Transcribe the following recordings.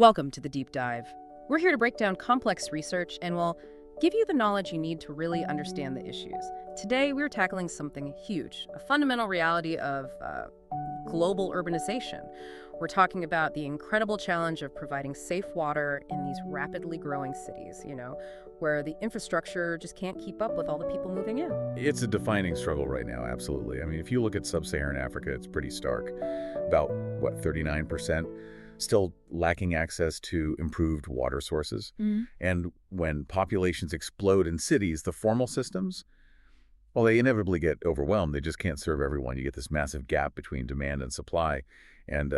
Welcome to the Deep Dive. We're here to break down complex research and we'll give you the knowledge you need to really understand the issues. Today, we're tackling something huge, a fundamental reality of global urbanization. We're talking about the incredible challenge of providing safe water in these rapidly growing cities, where the infrastructure just can't keep up with all the people moving in. It's a defining struggle right now, absolutely. I mean, if you look at sub-Saharan Africa, it's pretty stark. About, 39% still lacking access to improved water sources. And when populations explode in cities, the formal systems, well, they inevitably get overwhelmed. They just can't serve everyone. You get this massive gap between demand and supply, and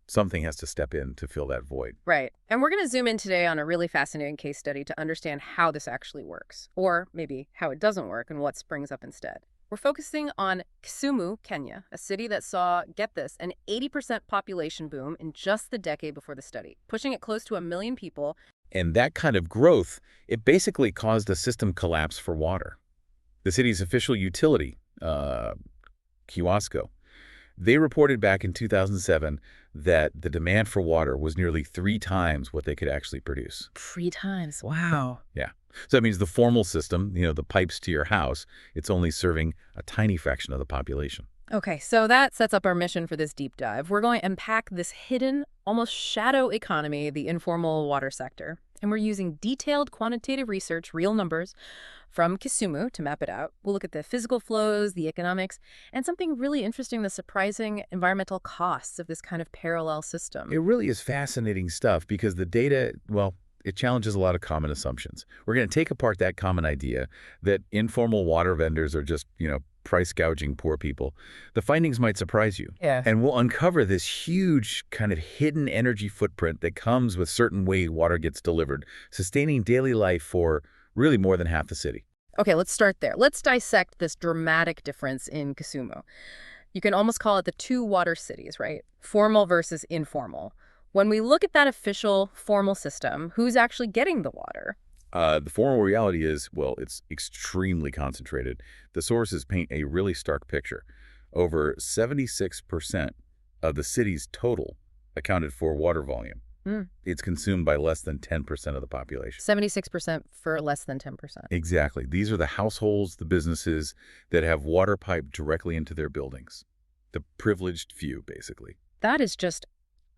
something has to step in to fill that void. Right. And we're going to zoom in today on a really fascinating case study to understand how this actually works, or maybe how it doesn't work and what springs up instead. We're focusing on Kisumu, Kenya, a city that saw, get this, an 80% population boom in just the decade before the study, pushing it close to 1 million people. And that kind of growth, it basically caused a system collapse for water. The city's official utility, kiosks, they reported back in 2007 that the demand for water was nearly 3 times what they could actually produce. 3 times. Wow. Yeah. So that means the formal system, the pipes to your house, it's only serving a tiny fraction of the population. Okay, so that sets up our mission for this deep dive. We're going to unpack this hidden, almost shadow economy, the informal water sector. And we're using detailed quantitative research, real numbers, from Kisumu to map it out. We'll look at the physical flows, the economics, and something really interesting, the surprising environmental costs of this kind of parallel system. It really is fascinating stuff because the data, well, it challenges a lot of common assumptions. We're going to take apart that common idea that informal water vendors are just, price gouging poor people. The findings might surprise you. Yeah. And we'll uncover this huge kind of hidden energy footprint that comes with certain way water gets delivered, sustaining daily life for really more than half the city. Okay, let's start there. Let's dissect this dramatic difference in Kisumu. You can almost call it the two water cities, right? Formal versus informal. When we look at that official formal system, who's actually getting the water? The formal reality is, well, it's extremely concentrated. The sources paint a really stark picture. Over 76% of the city's total accounted for water volume. It's consumed by less than 10% of the population. 76% for less than 10%. Exactly. These are the households, the businesses that have water piped directly into their buildings. The privileged few, basically. That is just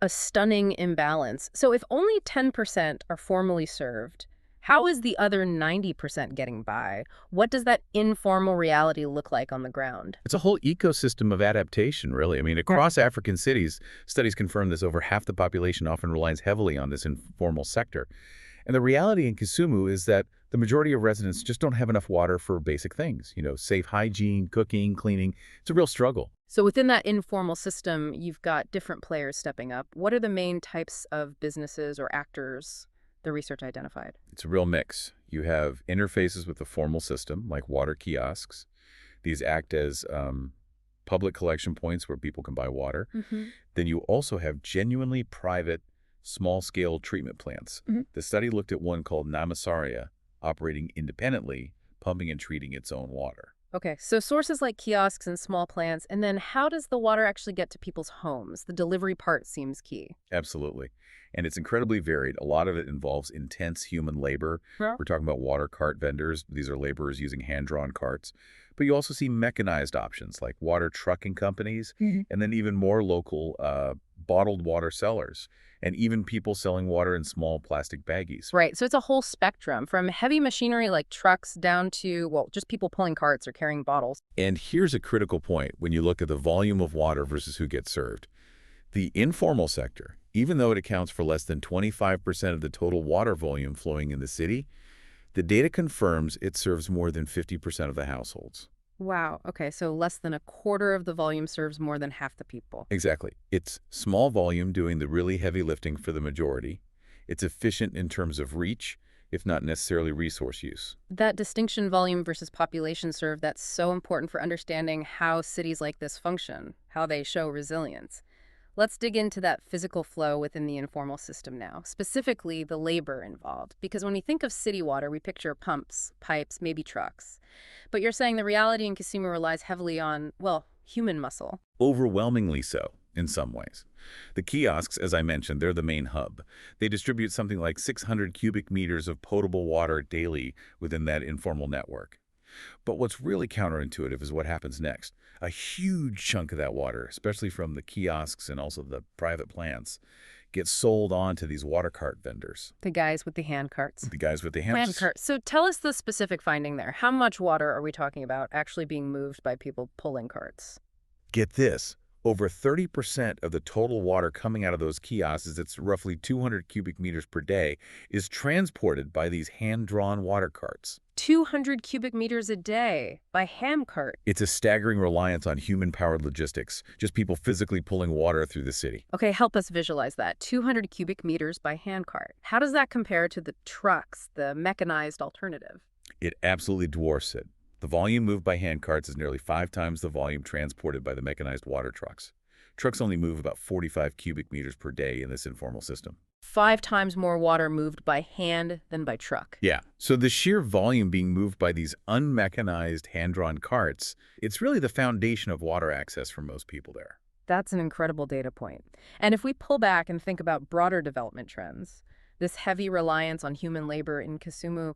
a stunning imbalance. So if only 10% are formally served, how is the other 90% getting by? What does that informal reality look like on the ground? It's a whole ecosystem of adaptation, really. I mean, across African cities, studies confirm this over half the population often relies heavily on this informal sector. And the reality in Kisumu is that the majority of residents just don't have enough water for basic things, safe hygiene, cooking, cleaning. It's a real struggle. So within that informal system, you've got different players stepping up. What are the main types of businesses or actors the research identified? It's a real mix. You have interfaces with the formal system, like water kiosks. These act as public collection points where people can buy water. Then you also have genuinely private, small-scale treatment plants. The study looked at one called Namasaria, operating independently, pumping and treating its own water. Okay, so sources like kiosks and small plants, and then how does the water actually get to people's homes? The delivery part seems key. Absolutely. And it's incredibly varied. A lot of it involves intense human labor. Yeah. We're talking about water cart vendors. These are laborers using hand-drawn carts. But you also see mechanized options like water trucking companies, and then even more local bottled water sellers, and even people selling water in small plastic baggies. Right, so it's a whole spectrum, from heavy machinery like trucks down to, well, just people pulling carts or carrying bottles. And here's a critical point when you look at the volume of water versus who gets served. The informal sector, even though it accounts for less than 25% of the total water volume flowing in the city, the data confirms it serves more than 50% of the households. Wow, okay, so less than a quarter of the volume serves more than half the people. Exactly. It's small volume doing the really heavy lifting for the majority. It's efficient in terms of reach, if not necessarily resource use. That distinction, volume versus population served, that's so important for understanding how cities like this function, how they show resilience. Let's dig into that physical flow within the informal system now, specifically the labor involved. Because when we think of city water, we picture pumps, pipes, maybe trucks. But you're saying the reality in Kisumu relies heavily on, well, human muscle. Overwhelmingly so. in some ways. The kiosks, as I mentioned, they're the main hub. They distribute something like 600 cubic meters of potable water daily within that informal network. But what's really counterintuitive is what happens next. A huge chunk of that water, especially from the kiosks and also the private plants, gets sold on to these water cart vendors. The guys with the hand carts. The guys with the Hand carts. So tell us the specific finding there. How much water are we talking about actually being moved by people pulling carts? Get this. Over 30% of the total water coming out of those kiosks, it's roughly 200 cubic meters per day, is transported by these hand-drawn water carts. 200 cubic meters a day by hand cart. It's a staggering reliance on human-powered logistics, just people physically pulling water through the city. Okay, help us visualize that. 200 cubic meters by hand cart. How does that compare to the trucks, the mechanized alternative? It absolutely dwarfs it. The volume moved by hand carts is nearly 5 times the volume transported by the mechanized water trucks. Trucks only move about 45 cubic meters per day in this informal system. 5 times more water moved by hand than by truck. Yeah. So the sheer volume being moved by these unmechanized hand-drawn carts, it's really the foundation of water access for most people there. That's an incredible data point. And if we pull back and think about broader development trends, this heavy reliance on human labor in Kisumu,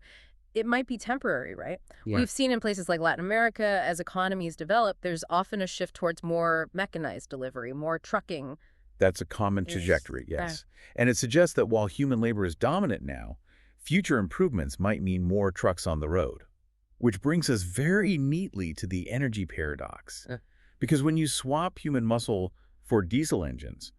it might be temporary, right? Yeah. We've seen in places like Latin America, as economies develop, there's often a shift towards more mechanized delivery, more trucking. That's a common trajectory, yes. And it suggests that while human labor is dominant now, future improvements might mean more trucks on the road. Which brings us very neatly to the energy paradox. Because when you swap human muscle for diesel engines,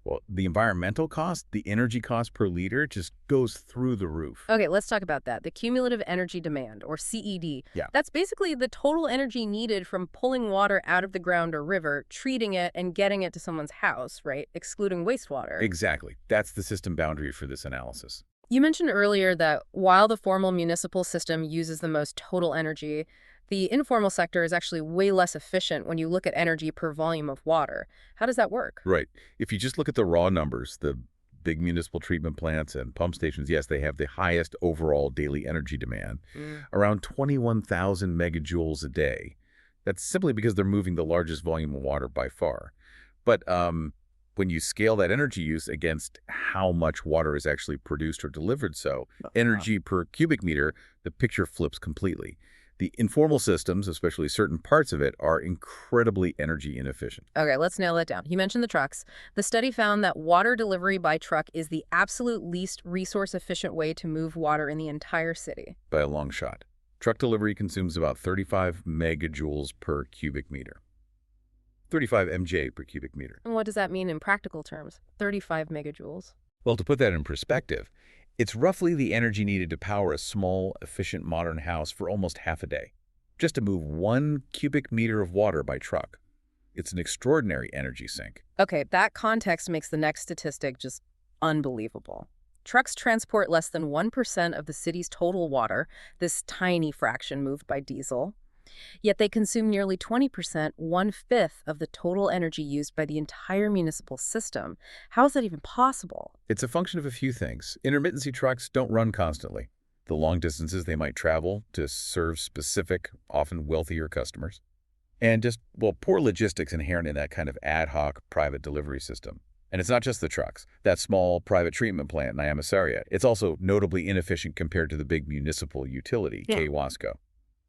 well, the environmental cost, the energy cost per liter just goes through the roof. Okay, let's talk about that. The cumulative energy demand, or CED. Yeah. That's basically the total energy needed from pulling water out of the ground or river, treating it, and getting it to someone's house, right? Excluding wastewater. Exactly. That's the system boundary for this analysis. You mentioned earlier that while the formal municipal system uses the most total energy, the informal sector is actually way less efficient when you look at energy per volume of water. How does that work? Right. If you just look at the raw numbers, the big municipal treatment plants and pump stations, yes, they have the highest overall daily energy demand, around 21,000 megajoules a day. That's simply because they're moving the largest volume of water by far. But when you scale that energy use against how much water is actually produced or delivered, energy per cubic meter, the picture flips completely. The informal systems, especially certain parts of it, are incredibly energy inefficient. Okay, let's nail that down. You mentioned the trucks. The study found that water delivery by truck is the absolute least resource-efficient way to move water in the entire city. By a long shot. Truck delivery consumes about 35 megajoules per cubic meter. 35 MJ per cubic meter. And what does that mean in practical terms? 35 megajoules. Well, to put that in perspective, it's roughly the energy needed to power a small, efficient modern house for almost half a day, just to move 1 cubic meter of water by truck. It's an extraordinary energy sink. Okay, that context makes the next statistic just unbelievable. Trucks transport less than 1% of the city's total water, this tiny fraction moved by diesel. Yet they consume nearly 20%, 1/5 of the total energy used by the entire municipal system. How is that even possible? It's a function of a few things. Intermittency trucks don't run constantly. The long distances they might travel to serve specific, often wealthier customers. And just, well, poor logistics inherent in that kind of ad hoc private delivery system. And it's not just the trucks. That small private treatment plant in Nyamasaria, it's also notably inefficient compared to the big municipal utility, Kewasco.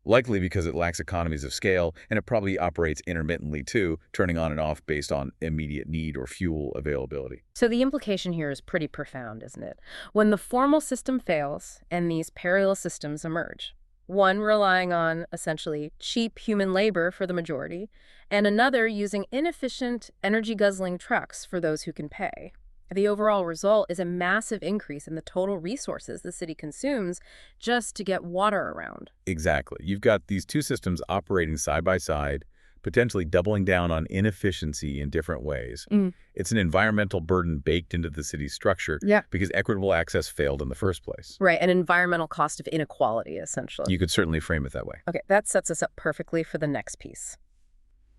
Likely because it lacks economies of scale, and it probably operates intermittently too, turning on and off based on immediate need or fuel availability. So the implication here is pretty profound, isn't it? When the formal system fails and these parallel systems emerge, one relying on essentially cheap human labor for the majority, and another using inefficient, energy-guzzling trucks for those who can pay. The overall result is a massive increase in the total resources the city consumes just to get water around. Exactly. You've got these two systems operating side by side, potentially doubling down on inefficiency in different ways. It's an environmental burden baked into the city's structure because equitable access failed in the first place. Right, an environmental cost of inequality, essentially. You could certainly frame it that way. Okay, that sets us up perfectly for the next piece.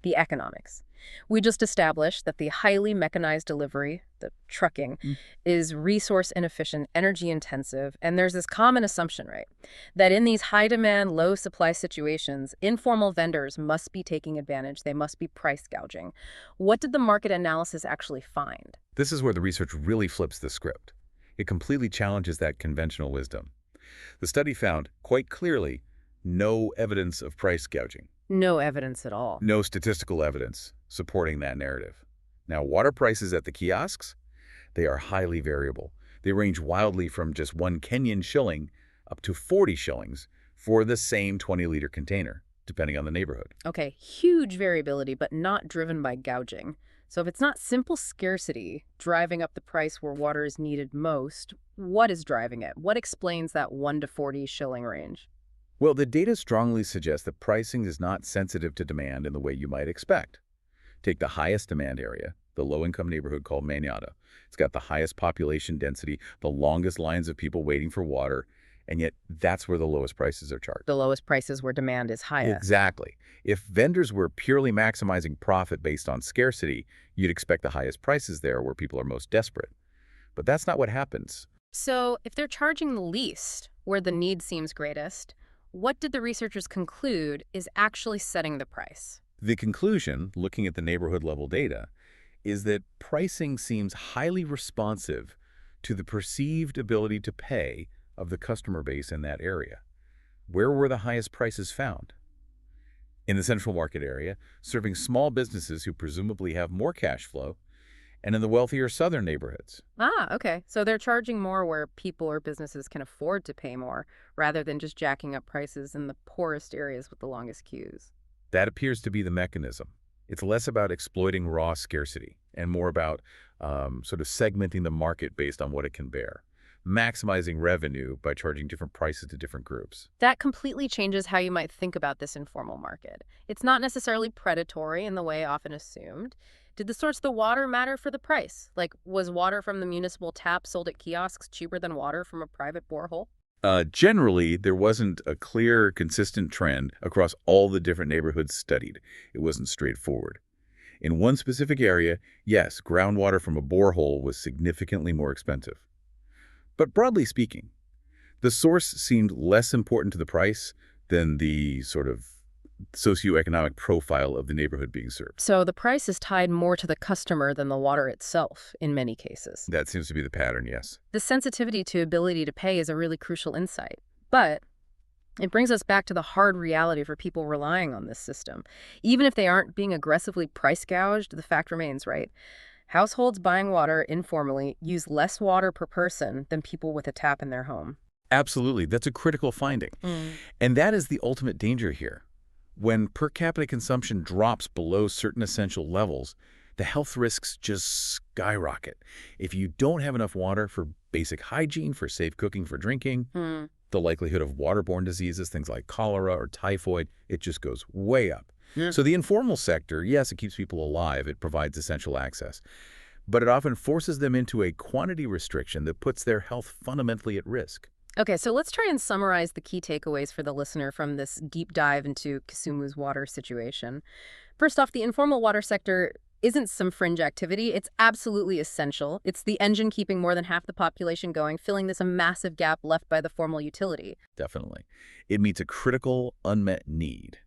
The economics. We just established that the highly mechanized delivery, the trucking, is resource inefficient, energy intensive, and there's this common assumption, right, that in these high demand, low supply situations, informal vendors must be taking advantage, they must be price gouging. What did the market analysis actually find? This is where the research really flips the script. It completely challenges that conventional wisdom. The study found, quite clearly, no evidence of price gouging. No evidence at all. No statistical evidence supporting that narrative. Now, water prices at the kiosks, they are highly variable. They range wildly from just 1 Kenyan shilling up to 40 shillings for the same 20-liter container, depending on the neighborhood. Okay, huge variability, but not driven by gouging. So if it's not simple scarcity driving up the price where water is needed most, what is driving it? What explains that 1 to 40 shilling range? Well, the data strongly suggests that pricing is not sensitive to demand in the way you might expect. Take the highest demand area, the low-income neighborhood called Manyatta. It's got the highest population density, the longest lines of people waiting for water, and yet that's where the lowest prices are charged. The lowest prices where demand is highest. Exactly. If vendors were purely maximizing profit based on scarcity, you'd expect the highest prices there where people are most desperate. But that's not what happens. So if they're charging the least where the need seems greatest, what did the researchers conclude is actually setting the price? The conclusion, looking at the neighborhood-level data, is that pricing seems highly responsive to the perceived ability to pay of the customer base in that area. Where were the highest prices found? In the central market area, serving small businesses who presumably have more cash flow, and in the wealthier southern neighborhoods. Ah, okay. So they're charging more where people or businesses can afford to pay more, rather than just jacking up prices in the poorest areas with the longest queues. That appears to be the mechanism. It's less about exploiting raw scarcity and more about sort of segmenting the market based on what it can bear, maximizing revenue by charging different prices to different groups. That completely changes how you might think about this informal market. It's not necessarily predatory in the way often assumed. Did the source of the water matter for the price? Like, was water from the municipal tap sold at kiosks cheaper than water from a private borehole? Generally, there wasn't a clear, consistent trend across all the different neighborhoods studied. It wasn't straightforward. In one specific area, yes, groundwater from a borehole was significantly more expensive. But broadly speaking, the source seemed less important to the price than the sort of socioeconomic profile of the neighborhood being served. So the price is tied more to the customer than the water itself in many cases. That seems to be the pattern, yes. The sensitivity to ability to pay is a really crucial insight. But it brings us back to the hard reality for people relying on this system. Even if they aren't being aggressively price gouged, the fact remains, right? Households buying water informally use less water per person than people with a tap in their home. Absolutely. That's a critical finding. And that is the ultimate danger here. When per capita consumption drops below certain essential levels, the health risks just skyrocket. If you don't have enough water for basic hygiene, for safe cooking, for drinking, the likelihood of waterborne diseases, things like cholera or typhoid, it just goes way up. So the informal sector, yes, it keeps people alive. It provides essential access. But it often forces them into a quantity restriction that puts their health fundamentally at risk. Okay, so let's try and summarize the key takeaways for the listener from this deep dive into Kisumu's water situation. First off, the informal water sector isn't some fringe activity. It's absolutely essential. It's the engine keeping more than half the population going, filling this massive gap left by the formal utility. Definitely. It meets a critical, unmet need.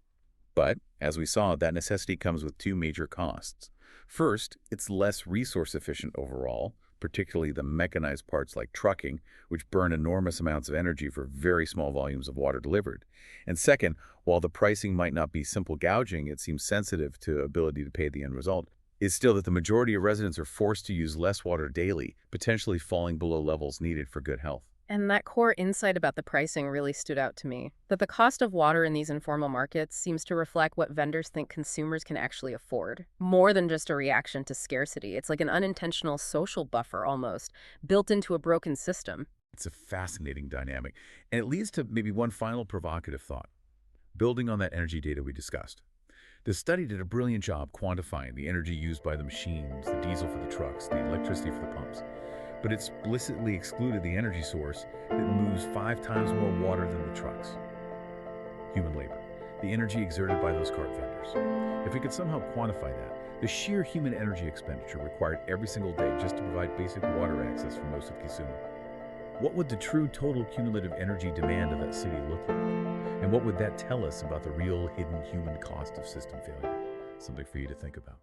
But, as we saw, that necessity comes with two major costs. First, it's less resource efficient overall, particularly the mechanized parts like trucking, which burn enormous amounts of energy for very small volumes of water delivered. And second, while the pricing might not be simple gouging, it seems sensitive to ability to pay the end result, is still that the majority of residents are forced to use less water daily, potentially falling below levels needed for good health. And that core insight about the pricing really stood out to me, that the cost of water in these informal markets seems to reflect what vendors think consumers can actually afford, more than just a reaction to scarcity. It's like an unintentional social buffer almost, built into a broken system. It's a fascinating dynamic, and it leads to maybe one final provocative thought, building on that energy data we discussed. The study did a brilliant job quantifying the energy used by the machines, the diesel for the trucks, the electricity for the pumps. But it explicitly excluded the energy source that moves 5 times more water than the trucks: human labor. the energy exerted by those cart vendors. If we could somehow quantify that, the sheer human energy expenditure required every single day just to provide basic water access for most of Kisumu, what would the true total cumulative energy demand of that city look like? And what would that tell us about the real hidden human cost of system failure? Something for you to think about.